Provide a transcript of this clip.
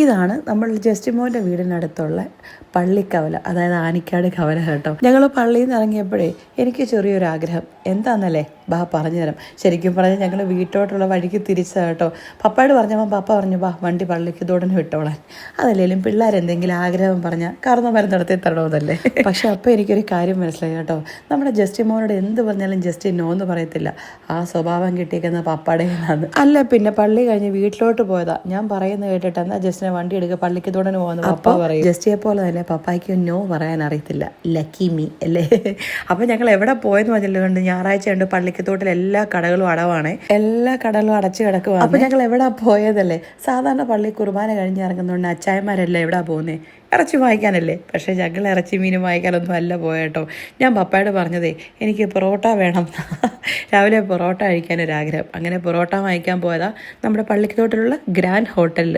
ഇതാണ് നമ്മൾ ജസ്റ്റിമോൻ്റെ വീടിനടുത്തുള്ള പള്ളിക്കവല, അതായത് ആനിക്കാട് കവല കേട്ടോ. ഞങ്ങൾ പള്ളിയിൽ നിന്ന് ഇറങ്ങിയപ്പോഴേ എനിക്ക് ചെറിയൊരു ആഗ്രഹം. എന്താണെന്നല്ലേ ബാ പറഞ്ഞു തരാം. ശരിക്കും പറഞ്ഞാൽ ഞങ്ങൾ വീട്ടോട്ടുള്ള വഴിക്ക് തിരിച്ചതാണ് കേട്ടോ. പപ്പായോട് പറഞ്ഞപ്പോൾ പപ്പ പറഞ്ഞു ബാ വണ്ടി പള്ളിക്ക് ഇതോടനെ വിട്ടോളാൻ. അതല്ലേലും പിള്ളേരെന്തെങ്കിലും ആഗ്രഹം പറഞ്ഞാൽ കാരണവന്മാരെ നടത്തി തരണമെന്നല്ലേ. പക്ഷെ അപ്പോൾ എനിക്കൊരു കാര്യം മനസ്സിലായി കേട്ടോ. നമ്മുടെ ജസ്റ്റിമോനോട് എന്ത് പറഞ്ഞാലും ജസ്റ്റ് നോ എന്ന് പറയത്തില്ല. ആ സ്വഭാവം കിട്ടിയിരിക്കുന്ന പപ്പാടെ ആണ്. അല്ല പിന്നെ പള്ളി കഴിഞ്ഞ് വീട്ടിലോട്ട് പോയതാ. ഞാൻ പറയുന്നത് കേട്ടിട്ട് എന്നാ ജസ്റ്റിനെ വണ്ടി എടുക്കുക പള്ളിക്ക് തുടർന്ന് പോകുന്നത് പപ്പ പറയും. ജസ്റ്റിയെ പോലെ തന്നെ പപ്പായ്ക്ക് നോ പറയാൻ അറിയത്തില്ല. ലക്കി മീ അല്ലേ. അപ്പം ഞങ്ങൾ എവിടെ പോയെന്ന് പറഞ്ഞിട്ടുണ്ട്. ഞായറാഴ്ച ഉണ്ട് പള്ളിക്കത്തോട്ടിൽ എല്ലാ കടകളും അടവാണ്, എല്ലാ കടകളും അടച്ചു കിടക്കുവാണ്. അപ്പം ഞങ്ങൾ എവിടെ പോയതല്ലേ. സാധാരണ പള്ളി കുർബാന കഴിഞ്ഞ് ഇറങ്ങുന്നതുകൊണ്ട് അച്ചായന്മാരെല്ലാം എവിടാ പോകുന്നത്? ഇറച്ചി വാങ്ങിക്കാനല്ലേ. പക്ഷേ ഞങ്ങൾ ഇറച്ചി മീനും വാങ്ങിക്കാനൊന്നും അല്ല പോയേട്ടോ. ഞാൻ പപ്പായോട് പറഞ്ഞതേ എനിക്ക് പൊറോട്ട വേണം. രാവിലെ പൊറോട്ട കഴിക്കാനൊരാഗ്രഹം. അങ്ങനെ പൊറോട്ട വാങ്ങിക്കാൻ പോയതാ നമ്മുടെ പള്ളിക്കത്തോട്ടിലുള്ള ഗ്രാൻഡ് ഹോട്ടലിൽ.